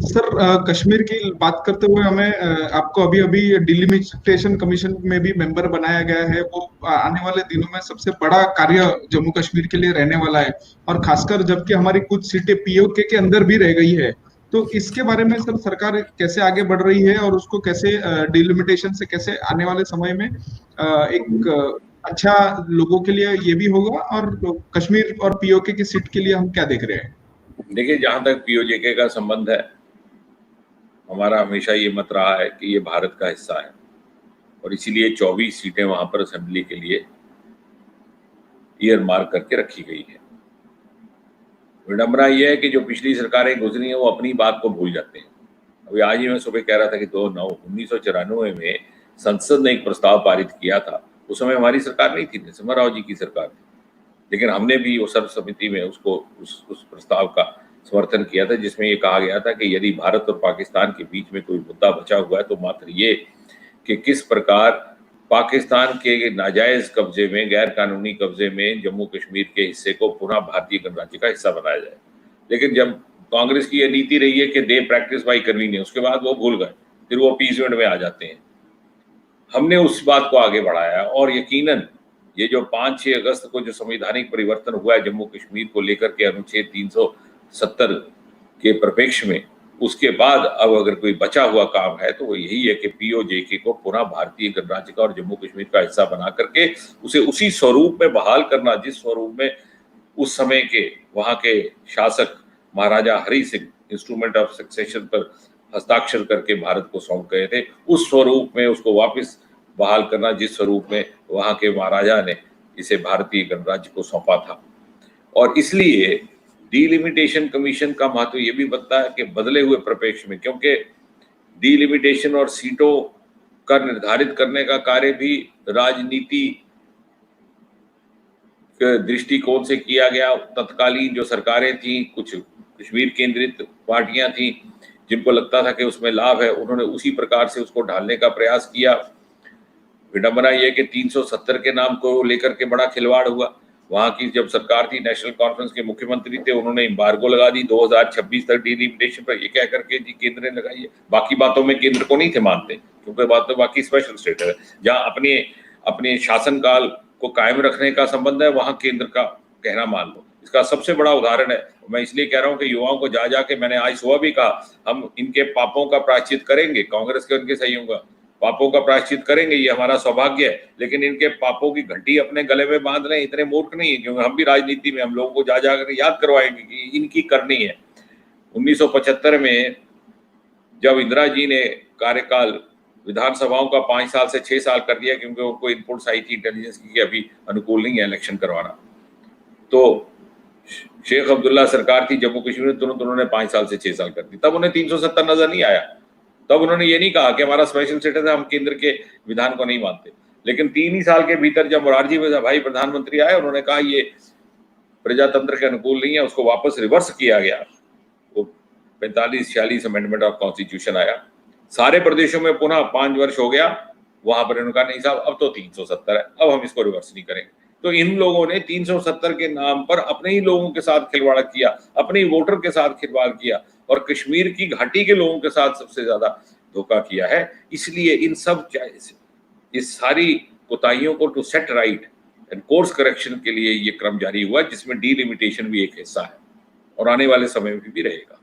Sir Kashmir की बात करते हुए हमें आपको अभी अभी डिलिमिटेशन कमीशन में भी मेंबर बनाया गया है। वो आने वाले दिनों में सबसे बड़ा कार्य जम्मू कश्मीर के लिए रहने वाला है, और खासकर जबकि हमारी कुछ सीटें पीओके के अंदर भी रह गई है। तो इसके बारे में सर सरकार कैसे आगे बढ़ रही है, और उसको कैसे डिलिमिटेशन से कैसे आने वाले समय में एक अच्छा लोगों के लिए ये भी होगा, और कश्मीर और पीओके की सीट के लिए हम क्या देख रहे हैं? देखिए, जहां तक पीओजेके का संबंध है, हमारा हमेशा ये मत रहा है कि ये भारत का हिस्सा है और इसीलिए 24 सीटें वहां पर असेंबली के लिए ईयर मार्क करके रखी गई है। विडंबना यह है कि जो पिछली सरकारें गुजरी हैं वो अपनी बात को भूल जाते हैं। अभी आज ही मैं सुबह कह रहा था कि 1994 में संसद ने एक प्रस्ताव पारित किया था। उस समय हमारी सरकार नहीं थी, नरसिम्हा राव जी की सरकार थी, लेकिन हमने भी वो सर्व समिति में उसको उस प्रस्ताव का समर्थन किया था, जिसमें ये कहा गया था कि यदि भारत और पाकिस्तान के बीच में कोई मुद्दा बचा हुआ है तो मात्र ये कि किस प्रकार पाकिस्तान के नाजायज कब्जे में, गैर कानूनी कब्जे में जम्मू कश्मीर के हिस्से को पुनः भारतीय गणराज्य का हिस्सा बनाया जाए। लेकिन जब कांग्रेस की यह नीति रही है कि दे प्रैक्टिस बाई कन्वीनियंस, उसके बाद वो भूल गए, फिर वो अपीसमेंट में आ जाते हैं। हमने उस बात को आगे बढ़ाया और यकीनन ये जो 5-6 अगस्त को जो संवैधानिक परिवर्तन हुआ है जम्मू कश्मीर को लेकर के अनुच्छेद 370 के परिप्रेक्ष्य में, उसके बाद अब अगर कोई बचा हुआ काम है तो वो यही है कि पीओजेके को पुनः भारतीय गणराज्य का और जम्मू कश्मीर का हिस्सा बना करके उसे उसी स्वरूप में बहाल करना जिस स्वरूप में उस समय के वहां के शासक Maharaja Hari Singh instrument of succession पर हस्ताक्षर करके भारत को सौंप गए थे, उस स्वरूप में उसको वापस बहाल करना जिस स्वरूप में वहां के महाराजा ने इसे भारतीय गणराज्य को सौंपा था। और इसलिए डीलिमिटेशन कमीशन का महत्व ये भी बनता है कि बदले हुए परिप्रेक्ष्य में, क्योंकि डीलिमिटेशन और सीटों का निर्धारित करने का कार्य भी राजनीति के दृष्टिकोण से किया गया। तत्कालीन जो सरकारें थी, कुछ कश्मीर केंद्रित पार्टियां थी जिनको लगता था कि उसमें लाभ है, उन्होंने उसी प्रकार से उसको ढालने का प्रयास किया। विडंबना यह कि 370 के नाम को लेकर के बड़ा खिलवाड़ हुआ। वहां की जब सरकार थी, नेशनल कॉन्फ्रेंस के मुख्यमंत्री थे, उन्होंने एम्बार्गो लगा दी 2026 तक डीलिमिटेशन पर, ये कह करके जी केंद्र ने लगाई है। बाकी बातों में केंद्र को नहीं थे मानते, क्योंकि बात तो बाकी स्पेशल स्टेटस है, जहां अपने अपने शासनकाल को कायम रखने का संबंध है, वहां केंद्र का कहना मान लो। इसका सबसे बड़ा उदाहरण है, मैं इसलिए कह रहा हूं कि युवाओं को जा जाके, मैंने आज सुबह भी कहा, हम इनके पापों का प्रायश्चित करेंगे, कांग्रेस के उनके सहयोगियों का पापों का प्रायश्चित करेंगे, ये हमारा सौभाग्य है, लेकिन इनके पापों की घंटी अपने गले में बांध लें, इतने मूर्ख नहीं है, क्योंकि हम भी राजनीति में हम लोगों को जा जाकर याद करवाएंगे कि इनकी करनी है। 1975 में जब इंदिरा जी ने कार्यकाल विधानसभाओं का 5 साल से 6 साल कर दिया, क्योंकि उनको इनपुट्स आई थी इंटेलिजेंस की कि अभी अनुकूल नहीं है इलेक्शन करवाना, तो शेख अब्दुल्ला सरकार थी जम्मू कश्मीर में, तुरंत उन्होंने 5 साल से 6 साल कर दी। तब उन्हें 370 नजर नहीं आया, तब उन्होंने ये नहीं कहा कि हमारा स्पेशल स्टेटस है, हम केंद्र के विधान को नहीं मानते। लेकिन 3 ही साल के भीतर जब मोरारजी भाई प्रधानमंत्री आए, उन्होंने कहा ये प्रजातंत्र के अनुकूल नहीं है, उसको वापस रिवर्स किया गया। वो 45-46 अमेंडमेंट ऑफ कॉन्स्टिट्यूशन आया, सारे प्रदेशों में पुनः 5 वर्ष हो गया। वहां पर उन्होंने कहा नहीं साहब, अब तो 370 है, अब हम इसको रिवर्स नहीं करेंगे। तो इन लोगों ने 370 के नाम पर अपने ही लोगों के साथ खिलवाड़ किया, अपने ही वोटर के साथ खिलवाड़ किया, और कश्मीर की घाटी के लोगों के साथ सबसे ज्यादा धोखा किया है। इसलिए इन सब इस सारी कोताहियों को to set right and course correction के लिए ये क्रम जारी हुआ, जिसमें डीलिमिटेशन भी एक हिस्सा है और आने वाले समय में भी रहेगा।